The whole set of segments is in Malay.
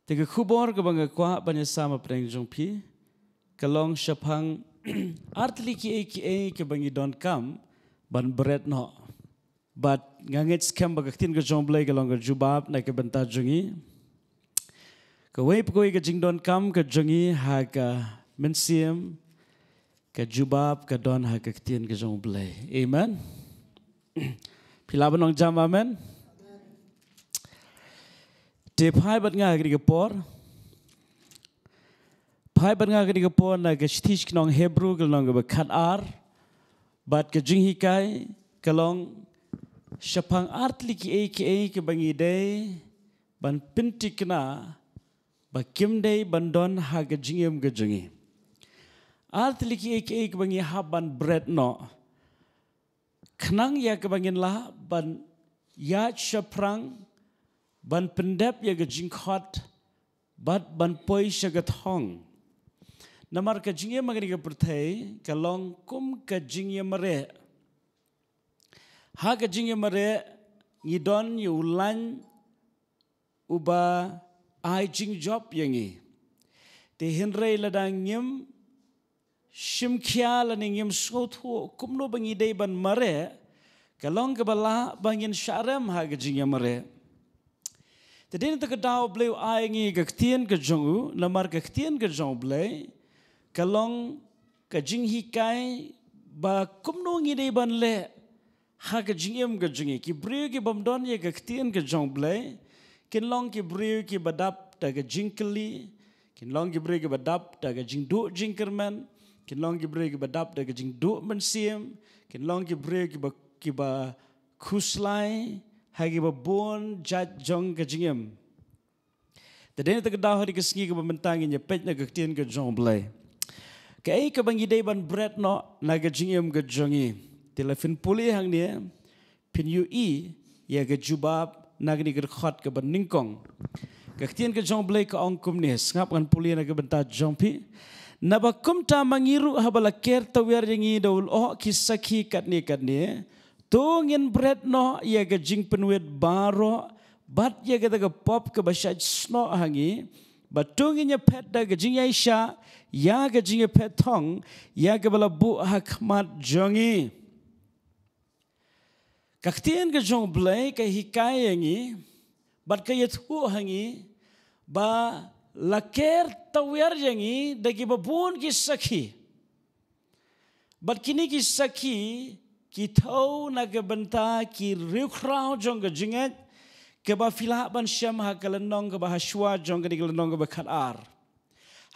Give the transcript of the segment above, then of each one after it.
Tiga kubor ke bangga kuah banyak sama perang jompi. Kalong syapang artli ki ke bangi don kam ban beret no. But ngangit scam bagaktin ke jomblay kalong ke jubab na ke bentar jungi. Kawai pukoi ke jing don kam ke jungi ha ke mensiam ke jubab ke don ha ke ktin ke jomblay. Amen. Pilaban ong jam amen. Te pai bat nga ke por. Pai bat nga ke por na ke stish knong Hebrew kalong ke kat ar. Bat ke jing hikai kalong syapang artli ki ke bangi day ban pintik na ba kim day ban don ha ke jingem ke jungi. Artli ki ke bangi ha ban bread no. Kenang ya ke bangin lah ban ya syaprang ban pendep ya ke jingkot bat ban poi syagat hong. Namar ke jingem magani ke pertai kalong kum ke jingem mere. Ha ke jingem mere ngidon yu ulan uba ai jing job yangi. Te henrei ladang ngim shimkia laning ngim sotu kumno bangi day ban mere kalong ke bala bangin syarem ha ke jingem mere. Jadi ni terkadau beliau aingi kektian ke jongu, lamar kektian ke jong beliau, kalong ke jing hikai ba kumno ngidei ban le ha ke jingem ke jongi, ki beriu ki bamdon ye kektian ke jong beliau, kinlong ki beriu ki badap ta ke jingkeli, kinlong ki beriu ki badap ta ke jing du jingkerman, kinlong ki beriu ki badap ta ke jing du mensiam, kinlong ki beriu ki ba kuslai. Hagi babon jat jong ke jingem. Tadi ni terkedah hari kesengi ke pembentangin je pet na kektian ke jong belai. Ke ai ke bangi day ban bread no na ke jingem ke jongi. Telefon pulih hang dia pin yu ya ke jubab na ke ni ke khot ke ban ningkong. Kektian ke jong belai ke ongkum ni ngap kan pulih na ke bentar jong pi. Na bakum ta mangiru habala ker tawir yangi daul kisaki kat ni. Tungin bread no ya ke jing penuit baro bat ya ke taga pop ke basyaj sno hangi batungin ya pet da ke jing Aisha ya ke jing pet tong ya ke bala bu hakmat jongi kaktian ke jong blai ke hikai yangi bat ke yetu hangi ba laker tawir yangi dagi babun ki saki bat kini ki saki ki tau na ke benta ki riukrau jong ke jinget ke ba filah ban syam ha ke lenong ke ba haswa jong ke lenong ke ba kat ar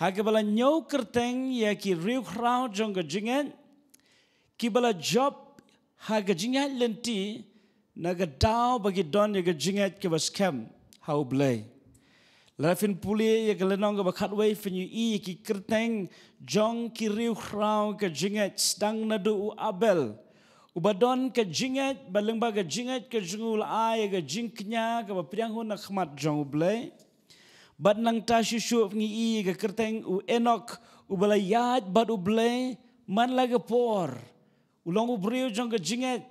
ha ke bala nyau kerteng ya ki riukrau jong ke jinget ki bala job ha ke jinget lenti na ke dau bagi don ya ke jinget ke ba scam hau blai lafin puli ya ke lenong ke ba kat wai fin yu ki kerteng jong ki riukrau ke jinget sedang nadu abel Ubadon ke jinget balengba ke jinget ke jungul ai ke jingknya ke bapriang hun khmat jong blai bad nang ta shishu ngi ke kerteng u enok ubalayat bad ublai man la ke por ulong ubriu jong ke jinget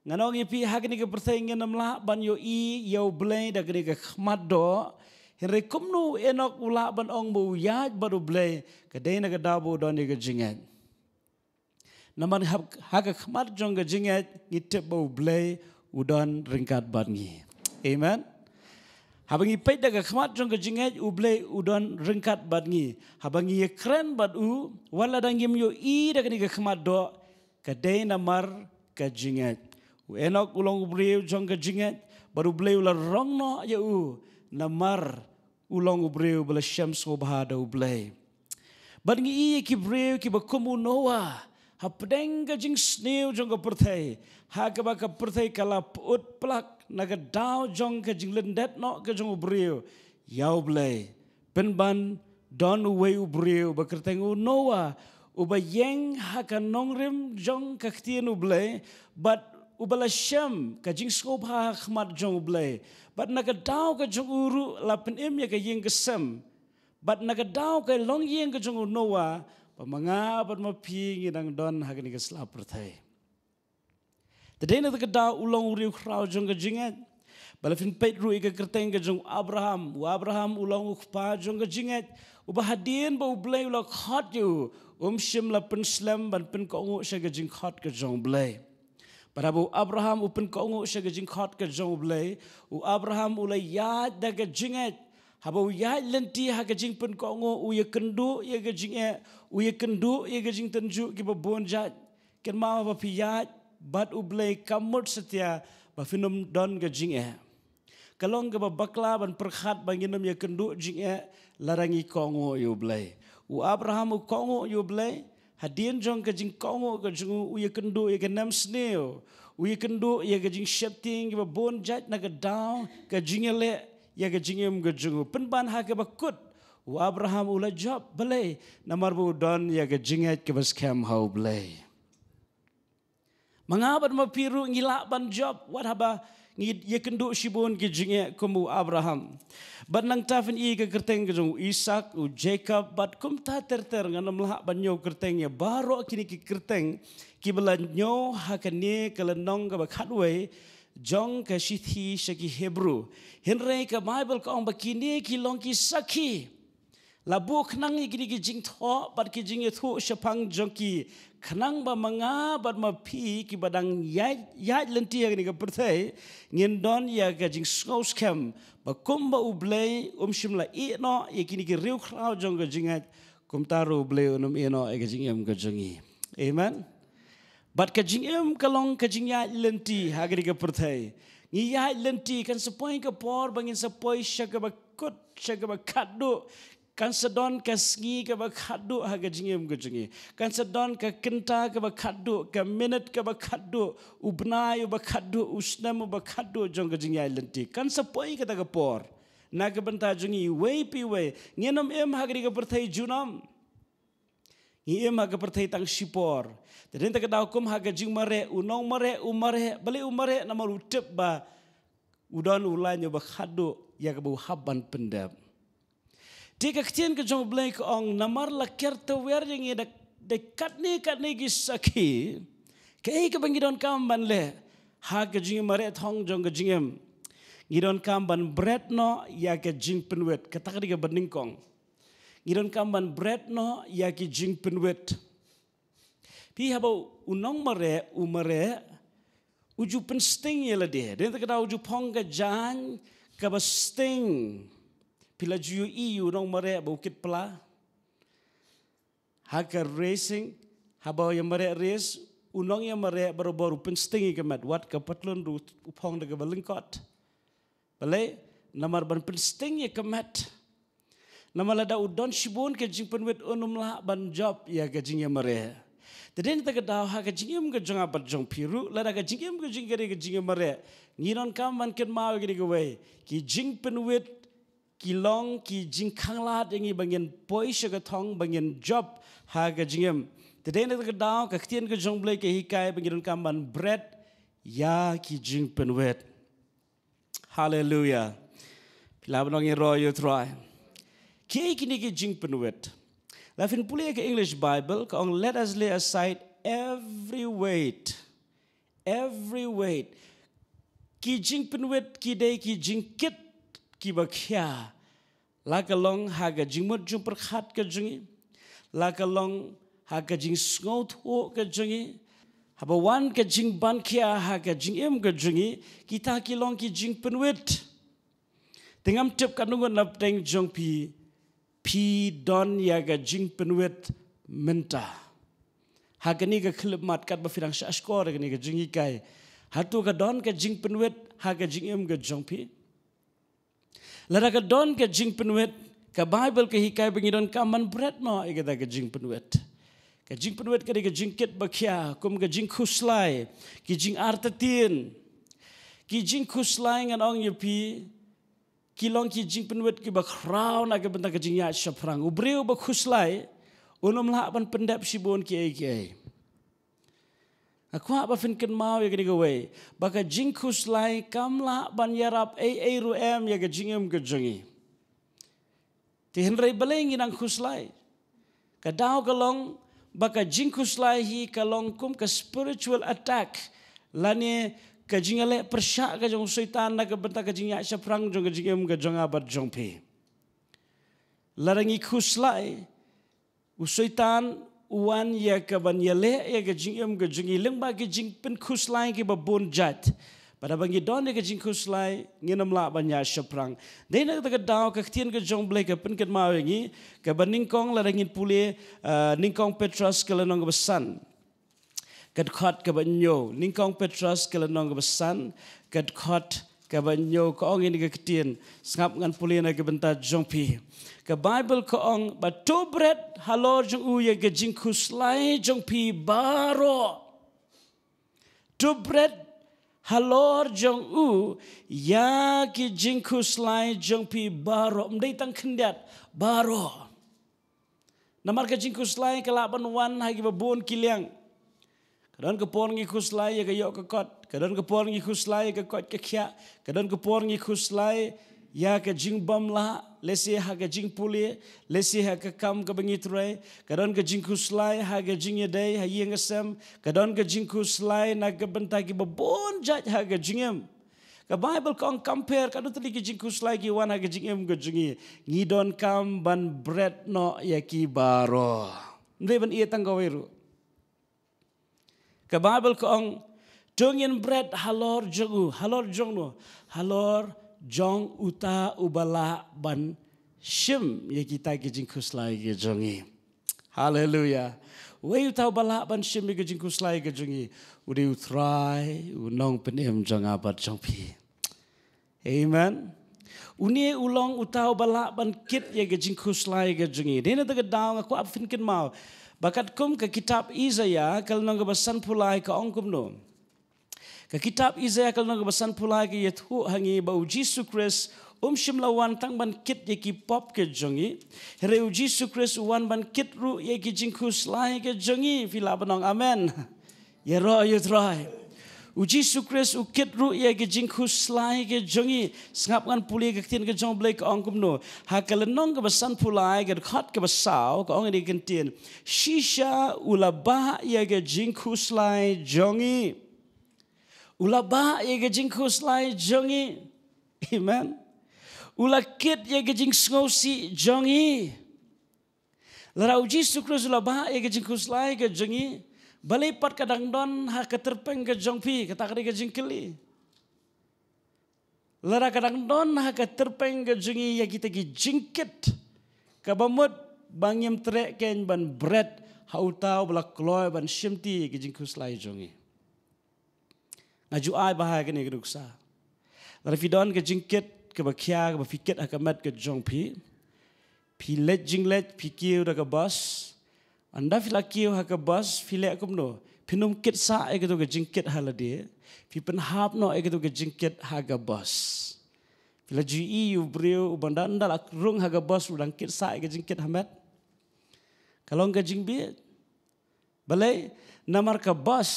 nganong ipi hagni ke perteng namla ban yo yo blai da ke khmat do henre kumnu enok ula ban ong bu yat bad ublai ke dena ke dabu don ke jinget Naman hak khmat jong ke jinget ngitep bau blai udon ringkat bangi. Amen. Habangi pet daga khmat jong ke jinget ublai udon ringkat bangi. Habangi keren bad wala dangim yo daga ni ke khmat do ke day namar ke jinget. Enok ulong ubriu jong ke jinget baru blai ula rong no ya namar ulong ubriu bala syams ngobhada ublai. Bangi ki briu ki bakumu Noah. Hapdeng ke jing snew jong ke perthai ha ke ba ke perthai kala put plak na ke dau jong ke jing lendet no ke jong ubriu yau blai penban don uwe ubriu ba kerteng Noah uba yeng ha ke nongrim jong ke ktien ublai but ubala syam ke jing skop ha khmat jong ublai but na ke dau ke jong uru la pen ya ke yeng kesem but na ke dau ke long yeng ke jong Noah pamanga pat mapi ngidang don hagni ke slap perthai. Tadena te kada ulong uriu krau jong ke jinget Balafin pait ru ika kerteng ke jong Abraham. U Abraham ulang ukpa jong ke jinget. Ubahadien ba ublay ulak hot yu. Shim la penslam ban pen kongu siya ke jing hot ke jong blay. Parabu Abraham upen kongu siya ke jing hot ke jong blay. U Abraham ulay yad da ke jinget. Habau yad lenti ha ke jing pen kongu u ye kendu ye ke jing u ye kendu ye ke jing tenju ki ba bonjat. Ken ma ba piyat bat ublay kamut setia ba finom don ke jing Kalong ke ba bakla ban perkhat banginam ye kendu jing larangi kongu yu blay. U Abraham u kongu yu blay. Hadien jong ke jing kongu ke jing u ye kendu ye ke nam sneo. U ye kendu ye ke jing shepting ke ba bonjat na ke down ke jing le ye ke jing ke jing penban ha ke ba kut. U Abraham ula job blay namar bu don ye ke jing ke ba scam how blay. Mangabat mapiru ngilak ban job wat haba ye kendu shibun ke jing kumu Abraham. Bat nang tafin i ke kerteng ke jong Ishak u Jacob bat kum ta ter nganam lah ban nyo kerteng ya baro kini ki kerteng ki belan nyo hakane kelenong ke bakhatwe jong ke shithi shaki Hebrew henre ke Bible ko ong bakini ki long ki sakhi labu khnang i kini ki jing tho bat ki jing thu shapang jong ki khnang ba manga bat ma phi ki badang yai lenti ni ke perthai ngin don ya ke jing skos kem ba kumba ublay shimla i no ye kini ki riu khrau jong ke jingat kumtaru ublay i no e ke jingem ke jongi amen bat ke jingem kalong ke jingya lenti hagri ke perthai ngi ya lenti kan sepoi ke por bangin sepoi syaga ba kut syaga ba kaddu kan sedon ke sngi ke ba kaddu haga jingem ke jongi kan sedon ke kenta ke ba kaddu ke minute ke ba kaddu ubnai ba kaddu usnam ba kaddu jong ke jingya lenti kan sepoi ke ta ke por na ke benta jongi wei pi wei ngenom hagri ke perthai junam ngi haga perthai tang sipor tadin ta ke daukum haga jing mare unong mare umare bali umare namar utep ba udon ulanyo ba kaddu ya ke bu haban pendam Tika ketian ke jong blay ko ong namar la kerta wer yang kat ni gisaki kei ke bangidon kamban le ha ke jing mare thong jong ke jingem ngidon kamban bread no ya ke jing penwet katak ke beningkong ngidon kamban bread no ya ke jing penwet pi habo unong mare umare uju pen sting yela de den ta uju pong ke jan ke ba sting Pila juyu iu nong mare bukit pela. Haka racing. Haba yang mare race. Unong yang mare baru-baru penstingi kemat. Wat ke patlon ru upong de ke balingkot. Balai. Namar ban penstingi kemat. Namar lada udon shibun ke jing penwet unum lah ban job ya ke jing yang mare. Tadi kita kedaw haka jing yang ke jong apat jong piru. Lada ke jing yang ke jing yang mare. Ngiron kam ban ken mau ke way. Ki jing penwet kilong ki jingkang lat yang bangin poi syagatong bangin job haga jingem tadai na kedaw kaktian ke jong blay ke hikai bangin kamban bread ya ki jing penwet hallelujah pila banong royo try ki kini ki jing penwet lafin puli ke English Bible ka ong let us lay aside every weight ki jing penwet ki dai ki jingkit ki bakhya lakalong haga jingmut jung perkhat ke jungi lakalong haga jing sngot ho ke jungi habawan ke jing ban kya haga jing em ke jungi kita kilong ki jing penwit tengam tep kanungon nap teng jong pi don ya ga jing penwit menta haga ni ga khilmat kat ba firang shashkor ga ni ga jingi kai hatu ga don ke jing penwit haga jing em ga jong pi Lara ka don ke jing penwet ka Bible ke hikai bangidon kaman bread no ikata ke jing penwet. Ka jing penwet ka jing kit bakhya kum ka jing khuslai ki jing artatin ki jing khuslai ngan ong yupi ki long ki jing penwet ki bakrau na ke benta ke jing ya shaprang ubreu ba khuslai unum la ban pendap sibon ki ai Aku apa fin ken mau ya gini gawe. Baka jingkus lai kamla ban yarap ai ru em ya ga jingem ga jongi. Ti henrei baleng inang kuslai. Kadau kalong baka jingkus lai hi kalong kum ka spiritual attack. Lani kajing ale persyak ka jong syaitan na ka benta kajing ya syaprang jong kajing ka jong abat jong pe larangi khuslai u syaitan uan ya ka ban yale ya kajing ka jong ileng ba kajing pen khuslai ki ba bon jat pada bangi don ka jing khuslai nginam la ban ya syaprang dei na ka daw ka tien ka jong blai ka pen ket ma ngi ka baning kong larangin pule ningkong Petrus ka lanong besan kad khot ka banyo ningkong Petrus ka lanong besan kad khot ka banyo ka ong ini ka ketien sngap ngan puli na ka benta jong pi ka Bible ka ong ba to bread halor jong u ye ka jing khuslai jong pi baro to bread halor jong u ya ki jing khuslai jong pi baro mdei tang khendiat baro namar ka jing khuslai ka laban wan hagi babon kiliang kadon ka por ngi khuslai ya ka yok ka kot kadon ka por ngi khuslai ka kot ka khya kadon ka por ngi khuslai ya ka jing bam la lesi ha ka jing puli lesi ha ka kam ka bangi trai kadon ka jing khuslai ha ka jing yadai ha yeng asam kadon ka jing khuslai na ka benta ki babon jat ha ka jingem ka Bible kong compare kadon tali ki jing khuslai ki wan ha ka jingem ka jingi ngidon kam ban bread no ya ki baro ndai ban ia tanggaweru ka Bible kong jongin bread halor jongu halor jong uta ubala ban shim ye kita ki jing khuslai ki jongi hallelujah we uta ubala ban shim ye ki jing khuslai ki jongi udi utrai unong penem jong abat jong pi amen uni ulong uta ubala ban kit ye ki jing khuslai ki jongi dena ta daw aku ap fin kin mau bakat kum ke kitab Isaiah kal nong basan pulai ka ongkum no ke kitab Isaiah kal nong basan pulai ke yethu hangi ba Jesus Christ shimlawan tang ban kit ye ki pop ke jongi here Jesus Christ wan ban kit ru ye ki jing khuslai ke jongi fila banong amen ye ro you try Jesus Christ ukit ru ye ke jing khuslai ke jongi sngap ngan puli ke tin ke jong blek ongkum no ha kalenong ke basan pulai ke khat ke basau ke ong ni kentin shisha ulaba ye ke jing khuslai jongi ulaba ye ke jing khuslai jongi amen ulakit ye ke jing ngosi jongi lara Jesus Christ ulaba ye ke jing khuslai ke jongi balai pat kadang don ha keterpeng ke jongpi kata kari ke jingkeli lara kadang don ha keterpeng ke jongi ya kita ki jingkit kabamut bangim trek ken ban bread hautau bla kloy ban shimti ke jingkus lai jongi ngaju ai bahaya ke ni geduksa lara fidon ke jingkit ke bakhya ke fikit akamat ke jongpi pilet jinglet pikiu da ke bas anda filakiu haka bas filek kumno pinum kit sa e gitu ke jingkit halade pi penhap no e gitu ke jingkit haga bas fila GE u brio banda anda lak rung haga bas udang kit sa e ke jingkit hamet kalau ke jingbi balai namar ka bas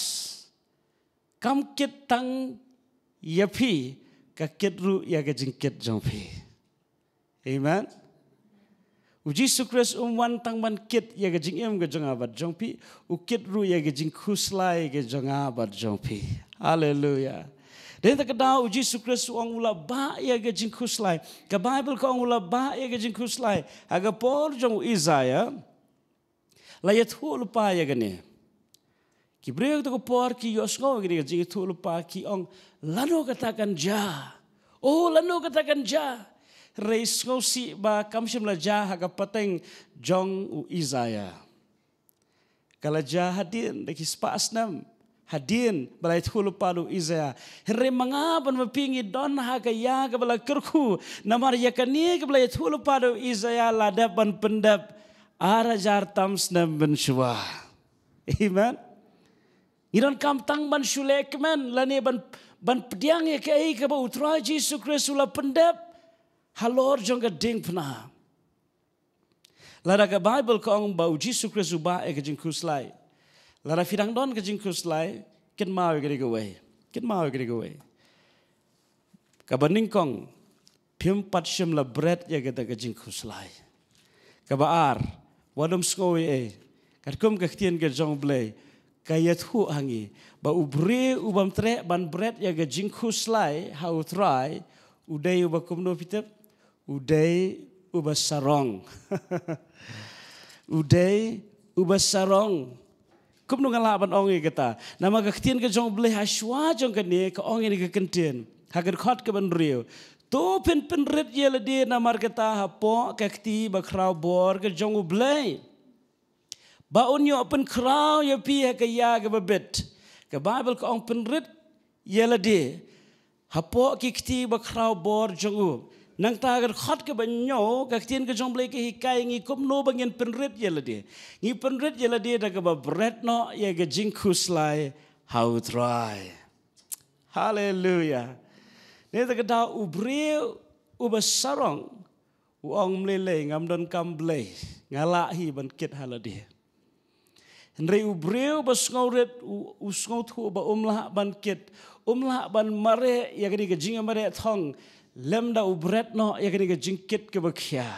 kam kit tang yapi ka kit ru ya ke jingkit jongpi amen Jesus Christ wan tang ban kit ya ke jing em ke jong abat jong pi ukit ru ya ke jing khuslai ke jong abat jong pi haleluya dan tak kedau Jesus Christ ong ula ba ya ke jing khuslai ke Bible ko ong ula ba ya ke jing khuslai aga por jong Isaiah layat hu lupa ya gane ki breu to ko por ki yosgo gane jing tu lupa ki ong lano katakan ja lano katakan ja reis ngosi ba kamshim la ja haga pateng jong u Isaiah kala ja hadin de kispas nam hadin balai thulu palu Isaiah re mangaban mapingi don haga ya ga bala kerku namar yakani ga balai thulu palu Isaiah ladap ban pendap arajar tams nam ben shwa amen iron kam tang ban shulek man lani ban pediang ye kai ka ba utra Jesus Christ ula pendap halor jong ka ding pna lara ka Bible ko ang bau Jesus Christ uba e ka jing khuslai lara fidang don ka jing khuslai ken mau ga we ka baning kong phim pat shim la bread ya ka jing khuslai ka baar wadom skoi e kat kum ka tien ka jong blai ka yat hu hangi Ba ubre ubam tre ban bread ya ga jingkus lai how try udai uba kumno pitep udai uba sarong. Udai uba sarong. Kumno ngalaban ong kata. Nama ka ketian ka jong bleh aswa jong ka ni ka ong ini ka kentian. Hagar khot ka ban rio. To pen red ye la de namar kata hapo ka kti ba kraw bor ka jong bleh. Ba unyo pen kraw ya pi ka ya ka babet. Ka Bible ka ong pen red ye la de. Hapo ki kti ba kraw bor jong nang tagar khot ke banyo ka ktian ka jong blai ke hikai ngi kumno bangin penrit yela dia ngi penrit yela dia da ka ba bread no ya ga jingkus lai how try. Hallelujah. Ne ta ka da ubre uba sarong uong mlele ngam don kam blai ngala hi ban kit hala dia. Henry ubre uba skauret usngau thu ba umlah ban kit umlah ban mare ya ga jinga mare thong lemda ubret no ya kini ke jingkit ke bakia.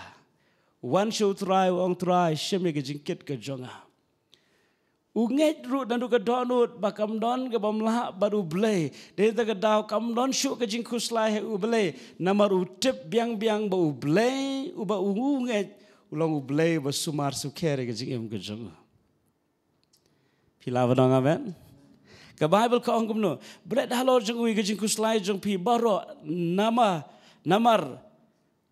One show try, ong try, sheme ke jingkit ke jonga. Unget ru dan duka donut bakam don ke bamlah baru blay. Dari tak dau kam don show ke jingkus lai he ublay. Namar utip biang ba ublay uba unget ulang ublay ba sumar sukere ke jingem ke jonga. Pilawan dong amen. Ka Bible ka ong kumno bread halor jong ui ke jingkus lai jong pi baro namar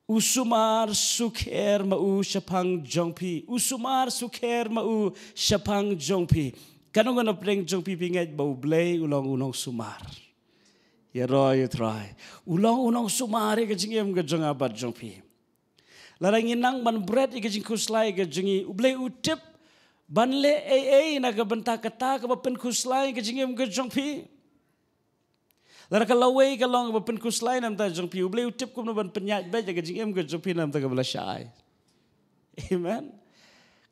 usumar sukher ma u shapang jong pi usumar sukher ma u shapang jong pi kanong na pleng jong pi pinget ba blay ulong unong sumar ya roy try ulong unong sumar ke jingem ke jong abat jong pi larang inang ban bread ke jingkus lai ke jingi ublay utip banle na ka benta kata ka pen kuslai ka jingem ka jongpi lara ka lawai ka long ba pen kuslai nam ta jongpi uble utip kum no ban penyat ba ka jingem ka jongpi nam ta ka bla syai. Amen.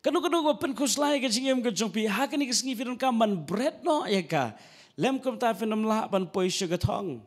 Kanu ba pen kuslai ka jingem ka jongpi ha ka ni ka singi firun ka man bread no ya ka lem kum ta finam la ban poi sugar thong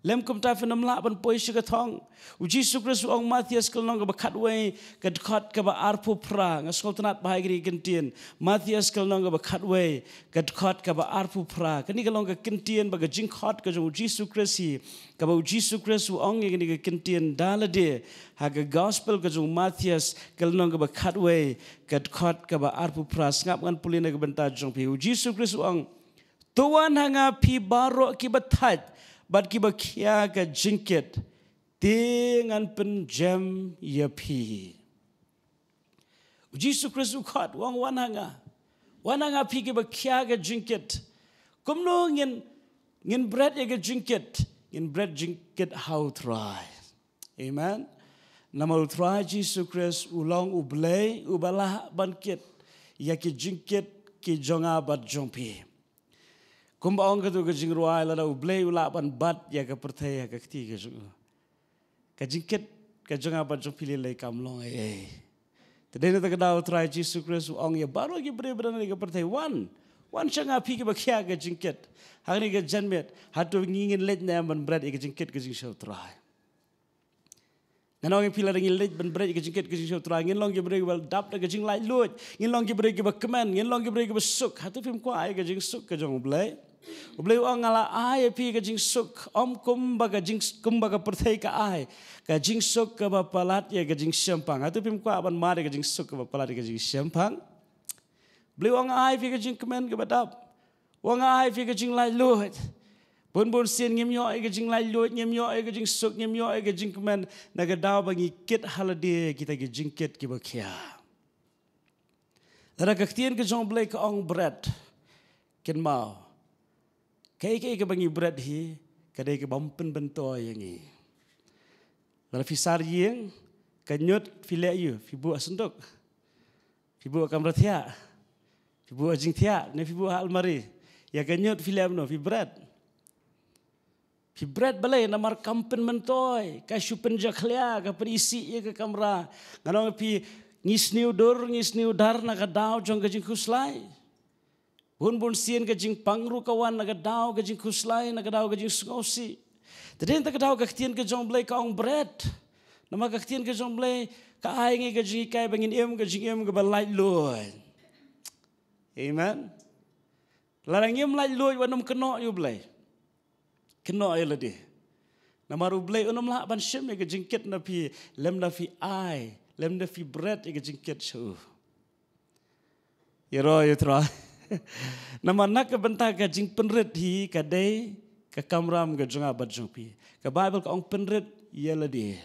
lem kum ta finam la ban poi sugar thong uji sukres ong Matthias kal nong ba khatway ka khat ka ba arpu pra ngasol tanat bahai gri kentien Matthias kal nong ba khatway ka khat ka ba arpu pra kani ka long ka kentien ba ga jing khat ka uji sukres hi ka ba uji sukres ong ni ka kentien dalade ha ga gospel ka Matthias kal nong ba khatway ka khat ka ba arpu pra ngap ngan pulina ka benta jong pi uji sukres ong tuan hanga pi baro ki batat bat ki ba kia ka jingkit dengan penjam ya pi. Uji sukres ukhat wang wananga pi ki ba kia ka jingkit. Kumno ngin bread ya ka jingkit. Ngin bread jingkit how try. Amen. Nama try Jesus Christ ulang ublay ubalah bankit ya ki jingkit ki jonga bat jongpi. Kumba ong katu ka jingruai lada ublay ulapan bat ya ka pertaya ka kti ka junga. Ka jingkit ka junga bat jong pilih lay kamlong Tadai na takadaw try Jesus Christ ong ya baru lagi beri-beri ka pertaya one siya nga pi ka bakya ka jingkit. Hangni ka janmet hatu ngingin let na yaman bread ka jingkit ka jingsaw try. Nanong pila ngin let ban bread ka jingkit ka jingsaw try. Ngin long ka beri ka dap na ka jing lai lut. Ngin long ka beri ka kemen. Ngin long ka beri ka suk. Hatu film ko ay ka jing suk ka jong ublay. Ublay ang ngala ay pi ka jing suk om kumbaga perthai ka ay ka jing suk ka bapalat ya ka jing syampang atu pim ko aban mare ka jing suk ka bapalat ka jing syampang ublay ang ay pi ka jing kemen ka badap wang ay pi ka jing lai lut bon sin ngimyo ay ka jing lai lut ngimyo ay ka jing suk ngimyo ay ka jing kemen nagadaw bangi kit halade kita ka jing kit ki bakya lara ka ktien ka jong blay ka ong bread ken mau Kaya ka bangi bread hi, kadai ka bampen bento yang i. Lalu fisar yang kanyut filek you, fibu asenduk, fibu kamratia, fibu ajing tia, ne fibu almari. Ya kanyut filek no, fi bread balai namar kampen mentoy, ka syupen jaklia, ka perisi ya ka kamera. Nganong pi ngisniu dar na ka daw jong ka jing kuslai. Bun sien ka jing pangru kawan naga daw ka jing kuslai naga daw ka jing sungosi. Tadin ta ka daw ka ktien ka jong blay ka ong bread. Nama ka ktien ka jong blay ka ay ngi ka jing ikay bangin ka jing ka balay loy. Amen. Larang yam lai lui wanum keno yu blai. Keno ay ladi. Namaru blai unum la ban shim ega jingkit na pi lem na fi ai, lem na fi bread ega jingkit shu. Yero yutra. Namanak ke bentang ke jing penrit hi kadai ke kamram ke junga bajung pi. Ke Bible ke ong penrit ya ladi.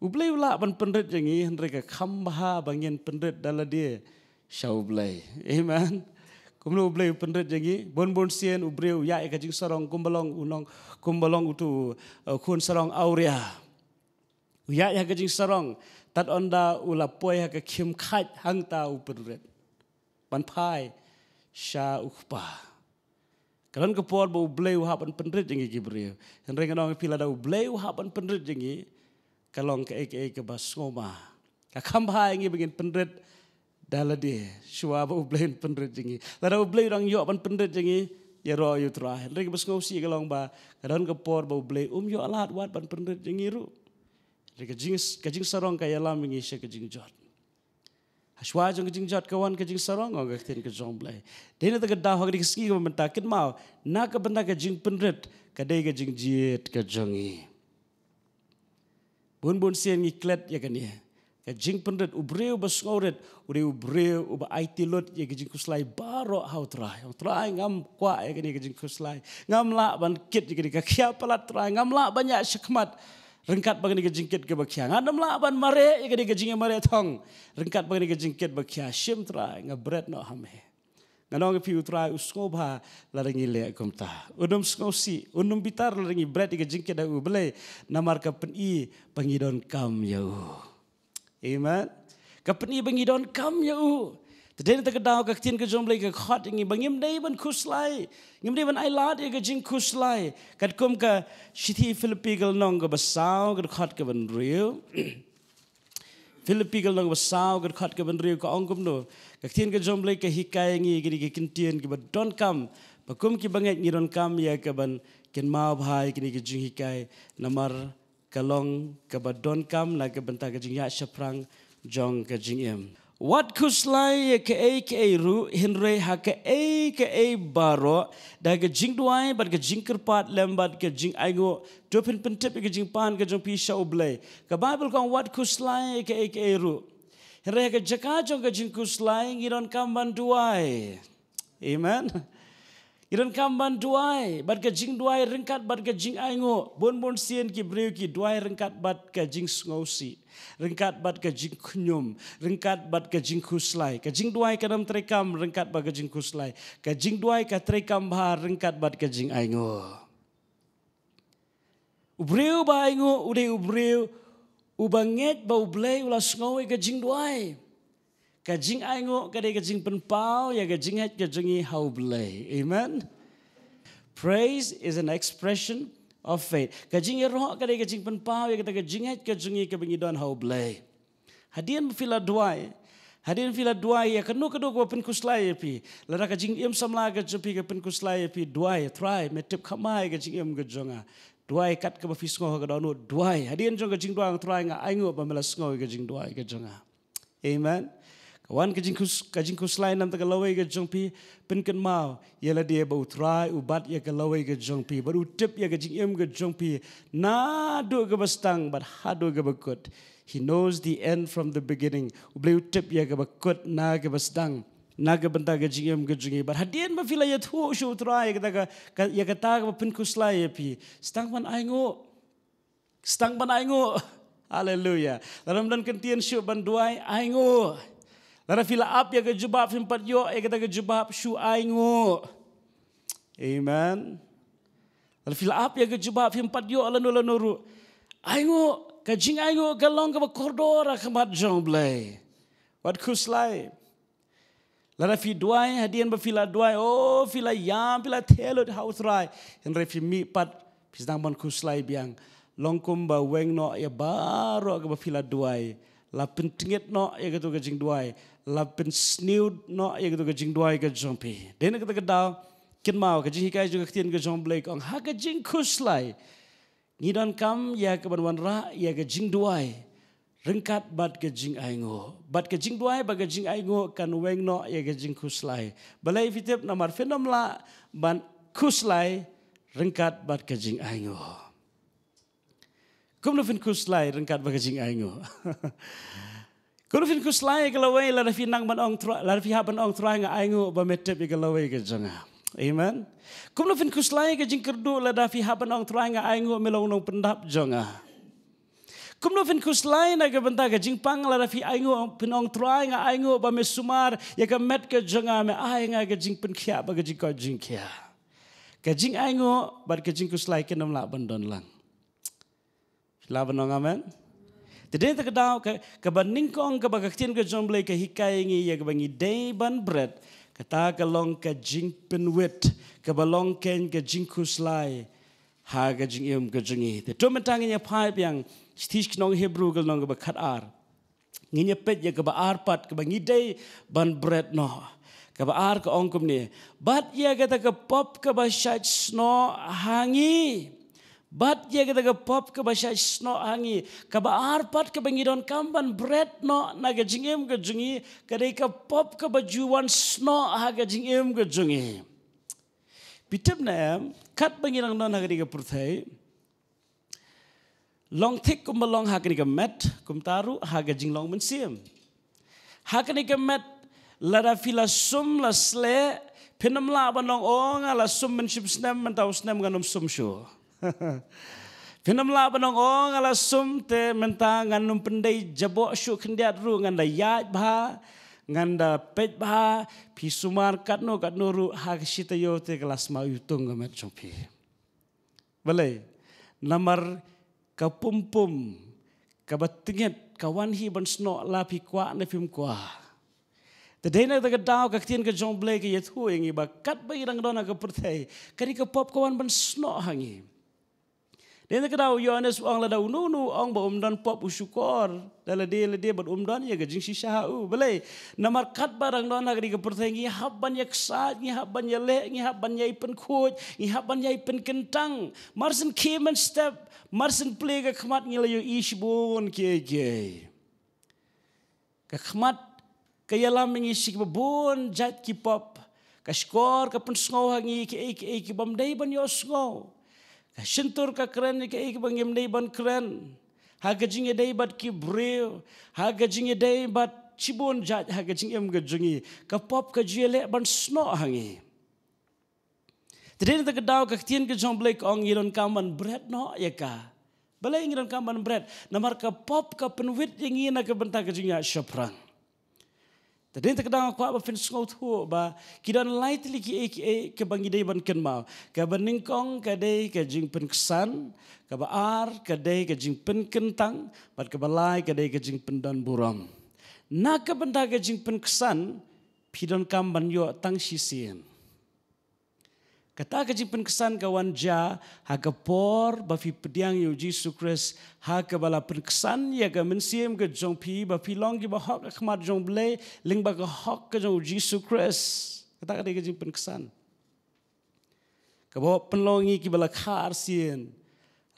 Ublai ula ban penrit jangi henry ke kambha bangin penrit daladi shau blai. Amen. Kumlo ublai penrit jangi bon sien ubreu ya ke jing sarong kumbalong utu kun sarong auria. Ya ke jing sarong tat onda ula poi ke kim khat hang ta penrit. Pan pai sha ukpa. Kalan kepor bau bleu hapan penrit jangi gibreu. Henry nganong pila da bleu hapan penrit jangi kalong ke bas ngoma. Ka kambha ngi begin penrit dalade shua bau bleu penrit jangi. Lada bleu rang yo pan penrit jangi ya ro yu tra. Henry bas ngosi kalong ba kalan kepor bau bleu yo alat wat pan penrit jangi ru. Kajing sarong kaya lam ngi she kajing jot. Haswa jong kajing jot kawan kajing sarong ngong katin kajong blai. Dena ta gadah hak dikski ko mentakin mau na ka benda kajing penrit kadai kajing jit kajongi. Bun sien ngi klet ya kan ya. Kajing penrit ubreu bas ngoret ubreu uba IT lot ya kajing kuslai baro hau trai. Trai ngam kwa ya kan kajing kuslai. Ngam la ban kit ya kan kakya palat trai ngam la banyak syakmat. Rengkat bagani ke jingkit ke bakia. Ngadam la ban mare ya ke jingnya mare thong. Rengkat bagani ke jingkit bakia. Shim trai ngabret no hame. Nganong pi utrai usngobha larangi le komta. Unum skosi, unum bitar larangi bret ke jingkit da ubele namar ka peni pangidon kam yau. Amen. Ka peni pangidon kam yau. Tadena ta kadau ka tin ka jomblai ka khat ngi bangim dai ban khuslai. Ngim dai ban ai lat ka jing khuslai. Kat kum ka shithi Philippi gal nong ka basau ka khat ka ban riu. Philippi gal nong basau ka khat ka ban riu ka ongkum no. Ka tin ka jomblai ka hikai ngi gidi ka kintien ka don kam. Bakum ki banget ngi don kam ya ka ban ken mau bhai kini ka jing hikai namar kalong ka don kam na ka banta ka jing ya shaprang jong ka jing em. Wat kuslai ke ru hinre ha ke baro da ke jing duai bat ke jing kerpat lembat ke jing aigo dopin pentip ke jing pan ke jong pisha oblai ka Bible kong wat kuslai ke ru hinre ke jaka jong ke jing kuslai ngiron kamban duai. Amen. Iran kamban duai bat ke jing duai rengkat bat ke jing aingo bon sien ki breu ki duai rengkat bat ke jing ngosi rengkat bat ke jing kunyum rengkat bat ke jing kuslai ke jing duai kadam trekam rengkat bat ke jing kuslai ke jing duai ka trekam bahar rengkat bat ke jing aingo ubreu ba aingo ude ubreu ubanget ba ublei ulas ngoi ke jing duai kajing aingo kadai kajing penpau ya kajing het kajingi hau blai. Amen. Praise is an expression of faith. Kajing roh kadai kajing penpau ya kajing het kajingi kabingidon hau blai. Hadian fila duai. Hadian fila duai ya kanu ko pen kuslai pi. Lara kajing im samla kajupi ke pen kuslai pi duai try metip khamai kajing im kajonga. Duai kat ke bafisngo ka donu duai. Hadian jong kajing duang try nga aingo pamelas ngo kajing duai kajonga. Amen. Kawan kajing kuslai nam ta kalawai ke jongpi pen ken mau yela dia bau trai ubat ya kalawai ke jongpi baru tip ya kajing em ke jongpi na do ke bastang but hado ke bakut. He knows the end from the beginning. Ubleu tip ya ke bakut na ke bastang na ke benta kajing em ke jongi but hadian ba fila ya thu shu trai ya kata ke pen kuslai ya pi stang ban aingo haleluya dalam dan kentian shu ban duai aingo lara fila up ya ke jubab simpat yo ya kata ke jubab shu aingo. Amen. Lara fila up ya ke jubab simpat yo lanu aingo kajing aingo galong ke kordora kemat jong blai. Wat kuslai. Lara fi duai hadian ba fila duai oh fila yam fila telot house rai henre fi mi pat pisang ban kuslai biang longkum ba weng no ya baro ke ba fila duai la pentingit no ya ke tu kajing duai la pen snew no ya ke tu kajing duai ke jompi dena kata kedau kin mau kajing hikai juga ketien ke jom blai kong ha kajing kuslai ngidon kam ya ke ban ra ya ke jing duai rengkat bat ke jing aingo. Bat ke jing duai ba ke jing aingo kan weng no ya ke jing kuslai. Balai fitip namar fenom la ban kuslai rengkat bat ke jing aingo. Kum nufin kuslai rengkat bat ke jing aingo. Kum nufin kuslai kelawai la fi nang ban ong tra la fi ha ban ong tra nga aingo ba metep ke kelawai ke janga. Amen. Kum nufin kuslai ke jing kerdu la da fi ha ban ong tra nga aingo melong nong pendap janga. Kum nufin kuslai na ke benta ke jing pang la da fi aingo penong tra nga aingo ba mesumar ya ke met ke janga me ai nga ke jing pen khia ba ke jing ko jing khia. Kajing aingo bar kajing kuslai ke nam la bandon lang. La banong amen. Tede ta kadau ke baning kong ke bagaktin ke jomble ke hikai ngi ya ke bangi day ban bread kata ke long kajing penwit ke balong ken kajing kuslai ha kajing im kajingi. Te to mentang nya pipe yang stish knong Hebrew ke nong ke bakat ar. Ngi pet ya ke ba ar pat ke bangi day ban bread no. Kabar ke ongkum ni, bat ya kata ke pop ke bahasa sno hangi, bat ya kata ke pop ke bahasa sno hangi, kabar pat ke bangidon kamban bread no naga jingem ke jungi, kadai ke pop ke bajuan sno haga jingem ke jungi. Pitip na kat bangidon non haga ke perthai, long tik kum balong haga ke met, kum taru haga jing long mensim, haga ke met. Lara fila sum la sle penam la banong ong ala sum menship snem mentau snem ganum sum shu. Penam la banong ong ala sum te menta ganum pendai jabok shu kendiat ru nganda yat bah nganda pet bah pi sumar katno ru hak sita yo te kelas mau yutung gamet chompi. Balai namar kapumpum kabatinget kawan hi ban sno la pi kwa ne film kwa. Tadena ta kadau ka tin ka jomble ke yethu ingi ba kat ba irang dona ka perthai kari ka pop kawan ban sno hangi. Dena kadau Yohanes ong la dau nu ong ba dan pop usukor dala de ba dan ya ga jing shisha u belai namar kat barang dona kari ka perthai ngi habban yak sa ngi habban ya le ngi habban ya ipen khoj ngi habban ya ipen kentang marsen kemen step marsen play ka khmat ngi la yo ishbon ke ka khmat kaya lam mengisi kebun jat kipop kaskor kapun sngau hangi ke bamdai ban yo sngau kasentur ka keren ke bang yamdai ban keren hagajing dai bat ki breu hagajing dai bat cibun jat hagajing em gajungi kapop ka jele ban sno hangi. Tadi ta kedau ka tien ke jomble ong iron kaman bread no ya ka balai ngiron kaman bread namar ka pop ka penwit yang ina ka benta gajungi shoprang. Tadi tak kadang aku apa fin sengau tu ba kidan lightly ke bangi day ban ken mau ke beningkong ke day ke jing pen kesan ke baar ke day ke jing pen kentang bat ke balai ke day ke jing pen dan buram nak ke benda ke jing pen kesan pidon kam ban yo tang sisien kata ke jing pen kesan kawan ja ha ke por ba fi pediang yo Jesus Christ ha ke bala pen kesan ya ke mensiem ke jong pi ba fi long ki ba hok khmat jong ble ling ba ke hok ke jong Jesus Christ kata ke jing pen kesan ke ba penlongi ki bala khar sien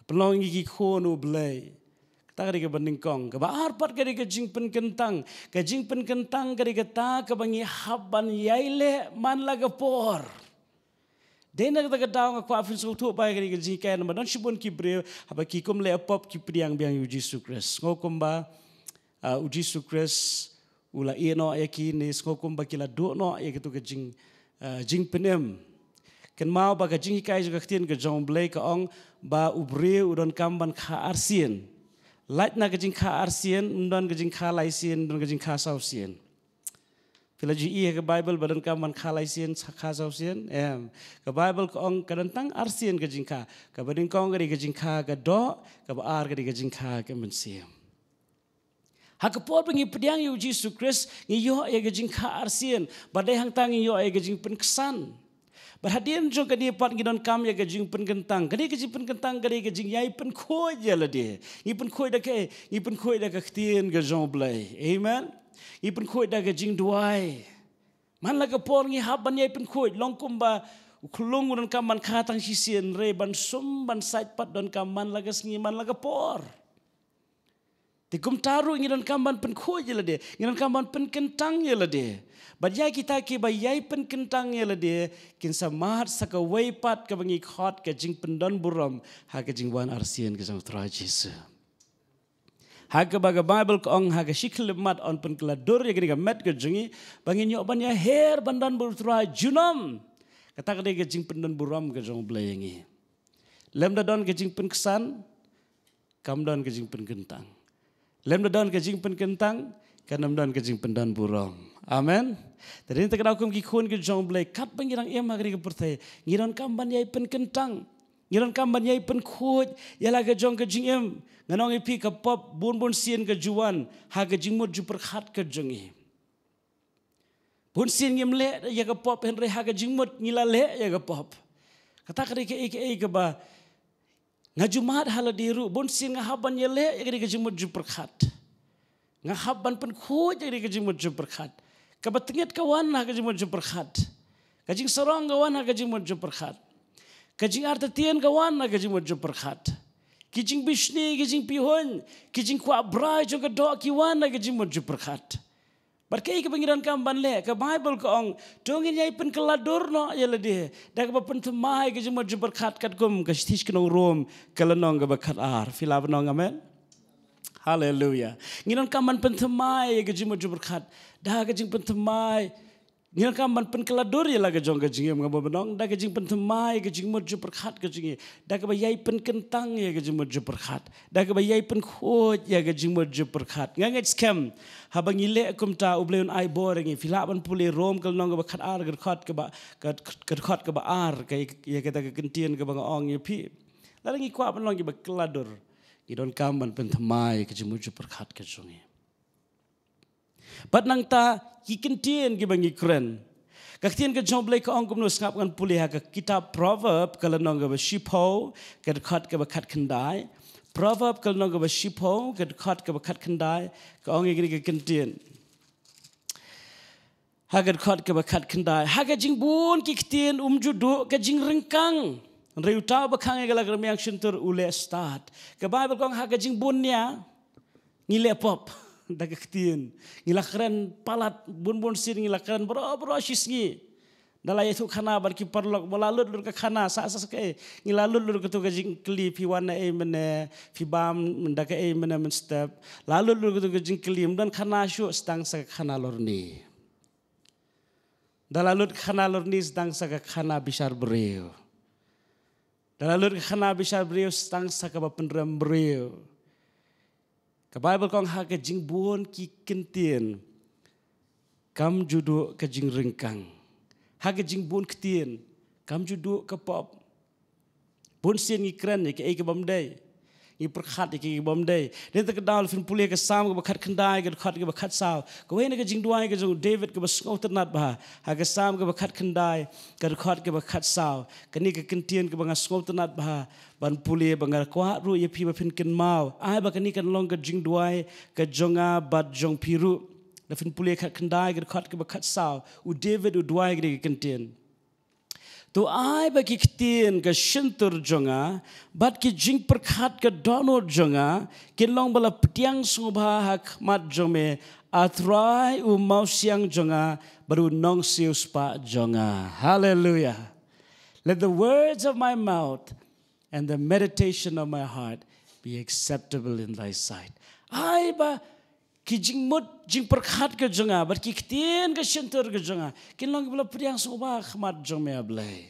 penlongi ki khono ble kata ke banding kong ke ba arpat ke jing pen kentang ke ta ke bangi habban yaile man la ke por. Dena kita kadang aku afin sultu apa yang kita jikan, madan shibun kibreu, apa kikum le apop kipriang biang uji sukres. Ngokumba uji sukres ula eno yakini, ngokumba kila do no yakitu ke jing penem. Ken mau ba ke jing kai juga ketien ke jong blay ke ong ba ubreu udon kamban ka arsien. Light na ke jing ka arsien, udon ke jing ka laisien, udon ke jing ka sausien. Bila ji ke Bible badan kaman khalaisien khasausian ke Bible ko ong kadantang arsien ke jingka ke bading kong ke jingka ke do ke baar ke jingka ke mensiam ha ke por pengi pediang yu Jesus Christ ngi yo ke jingka arsien badai hang tang yo ke jing pen kesan berhadian jo ke dia pat ngidon kam ya ke jing pen kentang ke jing pen kentang ke jing yai pen khoi je la dia ngi pen khoi da ke ktien ke jon blai amen ipun khoi da ke jing duai man la ke por ngi haban ye ipun khoi longkum ba uklung don kaman khatang sisien re ban sum ban sait pat don kaman la ke sngi man la ke por Tikum taru ngiran kamban pen ko je la de, ngiran kamban pen kentang je la de. Bajai kita ki bayai pen kentang je la de, kin samat saka weipat ka bangi khot ka jing pendan buram ha ka jing wan arsian ka jang tra Jesu. Ha ka baga Bible ka ong ha ka shikhl mat on pen kala dur ya ka met ka jingi bangi nyok ban ya her bandan bur tra junam. Kata ka de ka jing pendan buram ka jang blayengi. Lem da don ka jing pen kesan, kam don ka jing pen kentang. Lem dan kajing pen kentang, kanam dan kajing pendan burong. Amen. Tadi kita kenal kum kikun ke jong blay kat pengirang em agri ke pertai. Ngiran kamban yai pen kentang, ngiran kamban yai pen kuat. Yalah ke jong kajing em. Nganong ipi ke pop bun sien ke juan, ha kajing mud ju perkhat ke jongi. Bun sien ngim le ya ke pop henry ha kajing mud ngila le ya ke pop. Kata kari ke ba. Ngajumat hala diru, bon sin ngahaban yele, jadi kejimut juperkat. Ngahaban pen ku jadi kejimut juperkat. Kabatengit kawan ha kejimut juperkat. Kajing sorong kawan ha kejimut juperkat. Kajing artetian kawan ha kejimut juperkat. Kijing bisni, kijing pihon, kijing kuat brai juga doa kiwan ha kejimut juperkat. Barkai ke pengiran kamban le, ke Bible ke ong, dongin yai pen keladur no ya le dia. Dak ba pen temai ke jumur berkat kat kum ke stis ke nong rom ke lenong ke berkat ar. Fila benong amen. Hallelujah. Ngiran kamban pen temai ke jumur berkat. Dah ke jing pen temai. Ngiran kamban pen keladur ya la ke jong ke jing ngam benong. Dak ke jing pen temai ke jing mur berkat ke jing. Dak ba yai pen kentang ya ke jumur berkat. Dak ba yai pen khot ya ke jing mur berkat. Nganget scam. Habang ile kum ta ubleun ai boring filaban puli rom kal nong ba khat ar khot ke ba khot ke ba ar ke ya kita ke kentien ke bang ong ye pi la ngi kwa ban long ba kladur i don kamban pen thamai ke jimu ju perkhat ke jongi pat nang ta ki kentien ke bang ikren ka kentien ke jong blai ka ong kum no skap kan puli ha ke kitab proverb kal nong ba shipo ke khot ke ba khat khandai Proverb kalau nak ke shipo, ke dekat ke bekat kendai, ke orang yang ke kentien. Haga dekat ke bekat kendai, haga jing bun ke kentien judo ke jing rengkang. Reuta bekang yang galak yang sentur ule start. Ke Bible kong haga jing bunnya ngile pop, dah ke kentien. Ngilakran palat bun sin ngilakran bro shisngi. Dalam itu khana barki perlok melalut lur ke khana sa ke ngilalut lur ke tu ke jing kli pi wana mene pi bam mendaka mene men step lalut lur ke tu ke jing kli dan khana shu stang sa khana lur ni dalalut khana lur ni stang sa khana bishar breu dalalut khana bishar breu stang sa ka pendram breu ke Bible kong ha ke jing buon ki kentien kam judo ke jing rengkang Haga jing bun ketien, kam judo ke pop, bun sien ngikren ke bamdai, ngi perkhat ke bamdai. Dan terkedal fin pulih ke sam ke bekat kendai ke dekat ke bekat saw. Kau ini ke jing duai ke jong David ke besngau ternat bah, haga sam ke bekat kendai ke dekat ke bekat saw. Kini ke kentien ke bangas ngau ternat bah, ban pulih bangar kuat ru ye pi bapin ken mau. Ai ba kini kan long ke jing duai ke jonga bad jong piru. Dafin pulih kat kendai ke dekat ke bekat saw. U David u duai ke kentien. Tu ai bagi kentien ke sentur jonga, bat ke jing perkat ke dono jonga, ke long bala petiang sungba hak mat jome, atrai u mau siang jonga, baru nong sius pa jonga. Hallelujah. Let the words of my mouth and the meditation of my heart be acceptable in thy sight. Ai ba ki jing mut jing perkhat ke jonga bar ki ktien ke sentur ke jonga kin long bela priang soba khmat jome ablai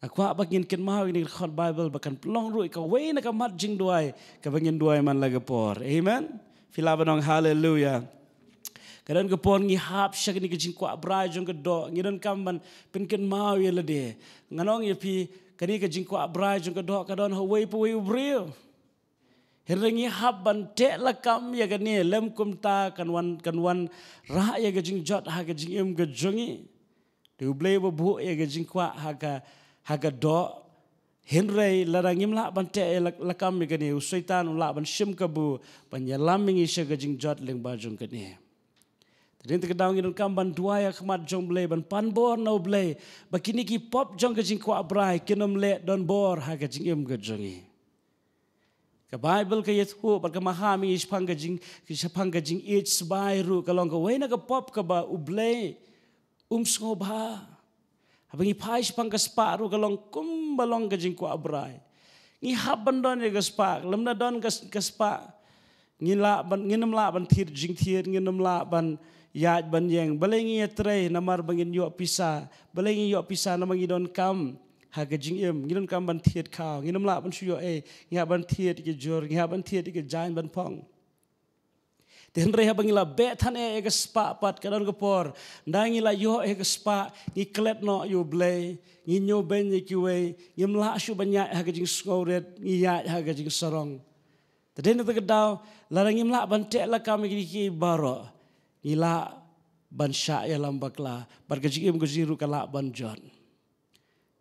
aku bagin kin mau ini khot Bible bakan pelong ru ka we na ka mat jing duai ka bangin duai man laga por amen fila banong hallelujah kadan ke pon ngi hap shak ni ke jing kwa brai jong ke do ngidan kamban pen kin mau ye lede nganong ye pi kani ke jing kwa brai jong ke do kadon ho we pu we bril Herengi haban te lakam ya gani lem kumta kanwan rah ya gajing jot ha gajing im gajongi de ublei bu ya gajing kwa haga do henrei larangim la ban te lakam ya gani usaitan la ban shim kabu panyalam mingi sha gajing jot leng bajong gani Tadin terkedau ngidun kam ban dua ya khmat jong blei ban pan bor no blei bakini ki pop jong gajing kwa brai kinom le don bor ha gajing im gajongi Ka Bible ka yethu par ka mahami ispang ka jing it's bairu ka long ka wena ka pop ka ba uble sko ba. Habang ipai ispang ka sparu ka long kum balong ka jing ko abrai. Ngi haban don ka spa lam na don ka spa. Nginam la ban thir jing thir nginam la ban yaj ban yang balengi tre namar bangin yo pisa balengi yo pisa namang idon kam. Haga jing nginon kam ban thiet kaw nginom la ban suyo ngiha ban thiet ke jor ngiha ban thiet ke jain ban pong ten re ha bangila be than ke spa pat kadon ko por ndangila yo ke spa ngi klet no yo ble ngi nyo ben ki we ngim la shu ban ya haga jing skoret ngi ya haga jing sarong ten te kedaw larang ngim la ban te la kam ki baro ngila ban sha ya lambakla bar ka jing ko ziru kala ban jon.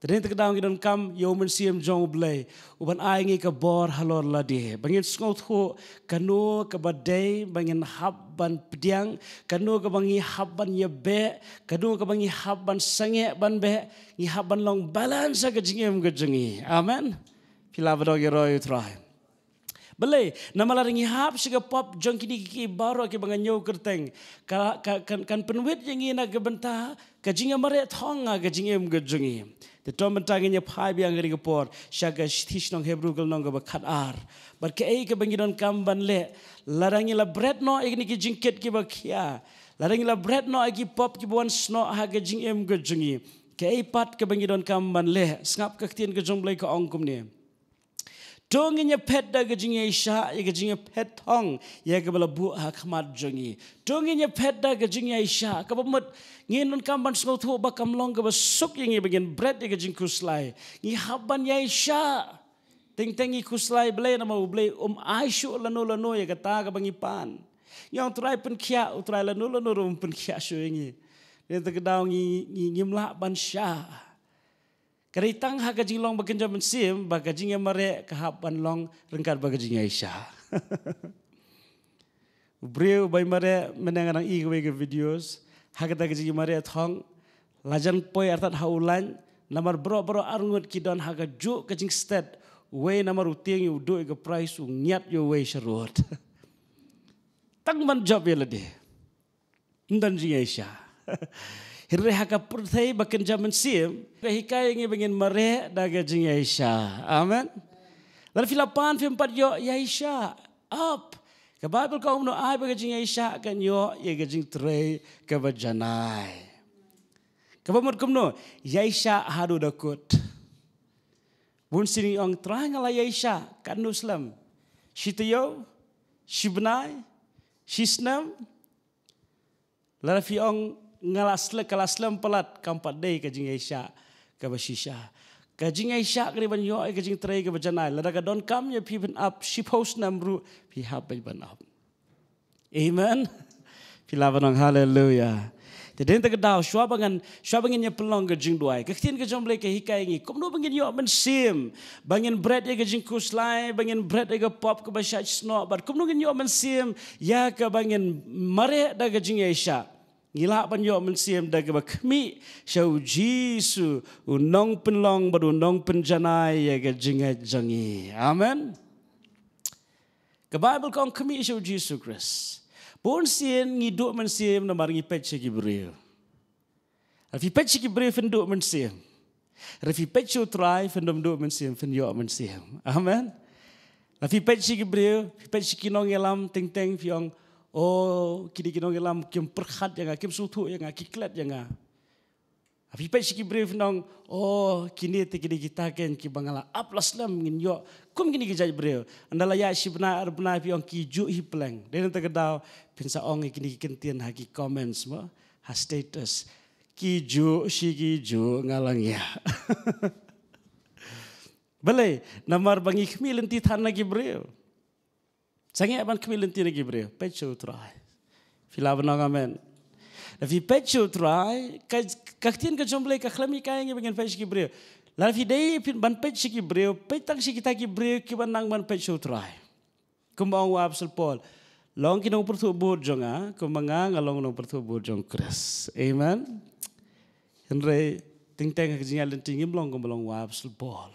Tadi terkadang kita kam yomen siam jong blay uban aingi ke bor halor ladi bangin sngot ho kanu ke badai bangin habban pediang kanu ke bangi habban yebe kanu ke bangi habban sange ban be ngi habban long balance ke jingem ke jengi amen pila badog yero try Belai, nama laring hap siga pop jong kini ki baro ki bangan nyau kerteng kan penwit yang ina ke bentah kajinga mare thonga kajinga mgejongi the tom bentangnya pai biang ngeri kepor syaga stish nong hebrew gal nong ba khat ar bar ke ai ke bangidon kamban le larangi la bread no igni ki jingket ki ba khia larangi la bread no agi pop ki bon sno ha kajing mgejongi ke ai pat ke bangidon kamban le ngap ka tien ke jomblai ka ongkum ne Donginya pet da gajingnya isya, ya gajingnya pet thong, ya kebala bu hakmat jongi. Donginya pet da gajingnya isya, kabamut nginun kamban sngot ho bakam long keba suk yang bagian bread ya gajing kuslai. Ngi haban ya isya, ting kuslai belai nama belai aisyu lanu ya kata kabangipan. Yang utrai pun kia, utrai lanu pun kia syu ini. Dia terkedau ngimlah ban syah. Keritang hagajing long bagenja mensim bagajing yang mare kahapan long rengkat bagajing Aisyah. Beliau bay mare menangan ke videos hagata gajing mare thong lajan poi artat haulan namar bro arngut kidon hagaju gajing state we namar utiang yu do ke price ngiat yo we sherot. Tang man job ya lede. Ndan jing Aisyah. Hirre haka purthai bakin zaman sim kehikai ngi bengin mare daga jing Aisyah. Amen. Lalu filapan film 4 yo Aisyah up. Ke Bible kau no ai baga jing Aisyah kan yo ye gajing trei ke bajanai. Ke pamut kumno Aisyah hadu dakut. Bun sini ong terang ala Aisyah kan Muslim. Shitiyo, shibnai, shisnam. Lalu fi ong kalaslam pelat kampat day kajing Aisyah ke basisha kajing Aisyah kriban yo kajing tray ke bajanai lada ka don kam ya pi ban up she post namru pi hab ban up amen pilawan haleluya jadi ente kedau shwa bangin ya pelong kajing duai kaktin ke jomble ke hikai ngi komno bangin yo men sim bangin bread ya kajing kuslai bangin bread ya pop ke basach sno but komno ngin yo men sim ya ke bangin mare da kajing Aisyah Ngila pan yo mensiam daga bakmi syau jisu unong penlong badu unong penjanai ya ga jinga jangi amen ke Bible kong kami syau jisu Chris bon sien ngiduk mensiam na maringi pet Gibril afi pet Gibril fenduk mensiam afi pet try fendum duk mensiam fen yo mensiam amen afi pet Gibril pet kinong elam ting fiong oh, kini ngelam kim perhat yang kim sutu yang kiklat yang api pet si brief nong oh kini kita ken ki bangala aplas lam ngin yo kum kini kijaj breu andala ya si benar piong ki ju hi pleng den tegedau pinsa ong kini kentien haki comments mo ha status ki ju ngalang ya bale namar bangi khmil enti than lagi breu Sangat ban kemilen tira gibril, pecho try. Filaban amen. Lafi pecho try, kaktin ke jomble kaklami kaya ngi bagian pecho gibril. Lafi day ban pecho gibril, petang si kita gibril ki ban nang ban pecho try. Kumbang wa apsel Paul. Long kinong pertu burjonga, kumbanga ngalong nong pertu burjong kres. Amen. Henry ting teng ke jingal tingim long kumbang wa apsel Paul.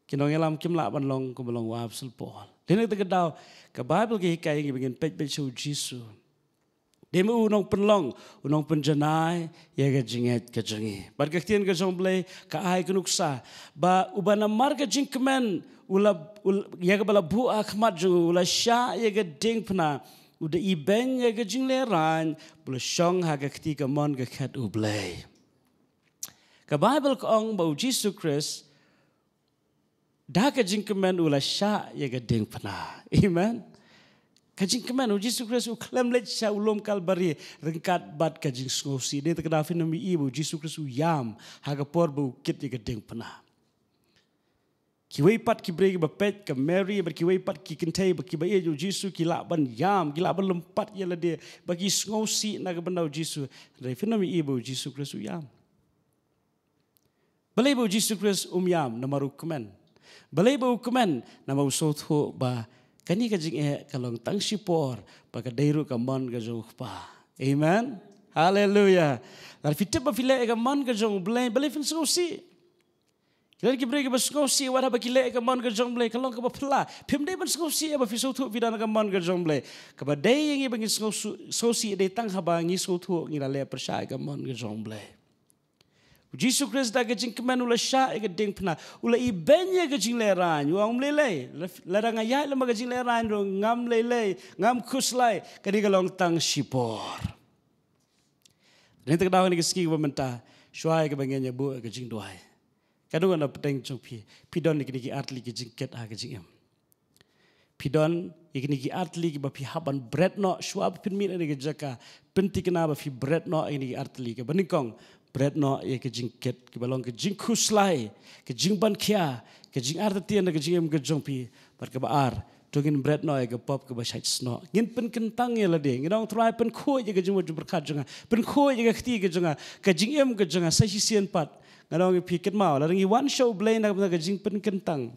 Kinong elam kim la ban long ko belong wa apsel Paul. Dene te kedaw ke Bible ke hikai ngi begin pej show Jesus. Deme unong penlong unong penjanai ya ke jinget ke jingi. Bar ke tien ke jomble ka ai kenuksa ba ubana mar ke jingkemen ula ya ke bala bu akhmat ju ula sha ya ke ding pna uda ibeng ya ke jingle ran bula shong ha ke ketika mon ke khat ublay. Ke Bible ko ong ba Jesus Christ dah kajingkemen ula sya ya gading pernah, amen. Kajingkemen uji sukres uklam lej sya ulom kalbari rengkat bat kajing ngosi. Dia terkedafi nami ibu uji sukres uyam hagapor bukit ya gading pernah. Kiwai pat kibrei bapet ke Mary berkiwai pat kikentai berkibai uji su kilak ban yam kilak ban lempat ya dia bagi ngosi naga benda uji su. Dari nami ibu uji sukres uyam. Balai uji sukres yam namaru kemen. Balai bau kemen nama usut ho ba kani kajing kalong tang sipor ba kadairu kamon kajong pa. Amen. Hallelujah. Dar fitip ba file kamon kajong balai fin skosi. Kira ki breke ba skosi wada ba kile kamon kajong balai kalong ka ba pla. Pimdai ban skosi ba fi sut ho vidana kamon kajong balai. Ka ba dai ngi bangin skosi dai tang haba ngi sut ho ngi le persai kamon kajong balai. Jesus Christ dah kejing keman ula syak keding pernah ula ibenya kejing leran uang melelai larang ayat lama kejing leran ro ngam lelai ngam kuslai kadi kalong tang sipor. Ni tak tahu ni keski pemerintah syai ke bangnya bu kejing duai. Kadu ana peteng jongpi pidon ni ki atli kejing ket ha kejing em. Pidon ikni ki atli ki bapi haban bread no syuab pin min ni kejaka penti kena bapi bread no ini atli ke banikong bread no ye ke jingket ke balong ke jingku slai ke jingban kia ke jing artian ke jingem ke jongpi par ke baar tungin bread no ye ke pop ke basait sno ngin pen kentang ye lade ngidong try pen khoi ye ke jingmo berkat jonga pen khoi ye ke khti ke jonga ke jingem ke jonga sa sisian pat ngadong piket mau la ngi one show blay na ke jing pen kentang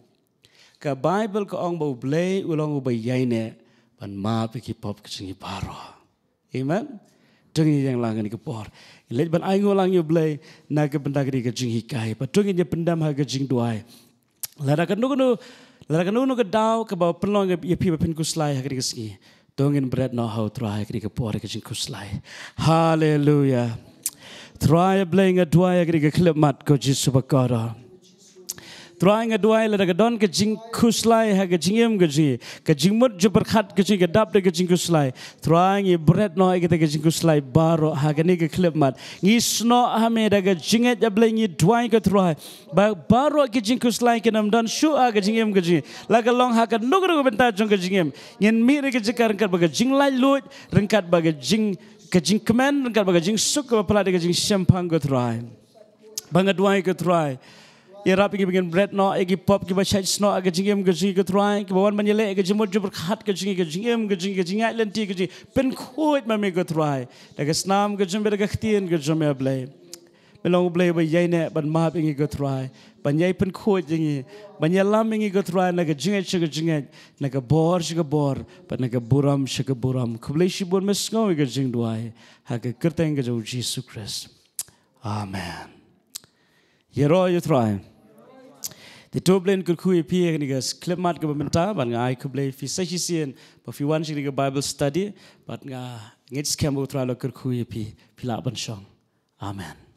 ke Bible ko ong bau blay ulong ubay yaine pan ma pe ki pop ke jingi baro. Amen. Tungin yang langan ni kepor. Lej ban aingo lang yo blay na ke benda ke jing hikai. Patungin ye pendam ha ke jing duai. Larakan nu ke dau ke bawa penlong ye pi pen kuslai ha ke singi. Tungin bread no how try ke kepor ke jing kuslai. Hallelujah. Try blay ngadua ke klip mat ko Jesu bakara. Try ngadua le don ke jing kuslai ha ke jingem ke jing mut je berkat ke jing dap de ke jing kuslai. Try ngi bread no ke jing kuslai baro ha ke ni ke klip mat. Ngi sno ha me da ke jinget ya blay ngi dua ke try. Ba baro ke jing kuslai ke nam don shu ha ke jingem ke jing. La ke long ha ke no ke benta jong ke jingem. Ngin mi ke jikar ke ba ke jing lai lut rengkat ba ke jing kemen rengkat ba ke jing suk ke pala de ke jing syampang ke try. Banga dua ke try. Ya rapi bikin bread no, egi pop ki baca sno aga jingem ke jing ke try ke bawan menyele ke jimut je berkat ke jingem ke jing ai lenti ke jing pen khoi ma me ke try daga snam ke jim berga ktien ke jom ya blay melong blay ba yaine ban ma ingi ke try ban yai pen khoi jingi ban yalam ingi ke try na ke jinget na ke bor ban na ke buram kublai shibur mesngo ke jing duai ha ke kerteng ke Jesus Christ. Amen. Yero you try. The toblen could kui pia nigas klimat ke bementa ban ngai kublai fi session but fi wan shing Bible study but nga ngits kembo try lo kur kui pi la ban shong. Amen.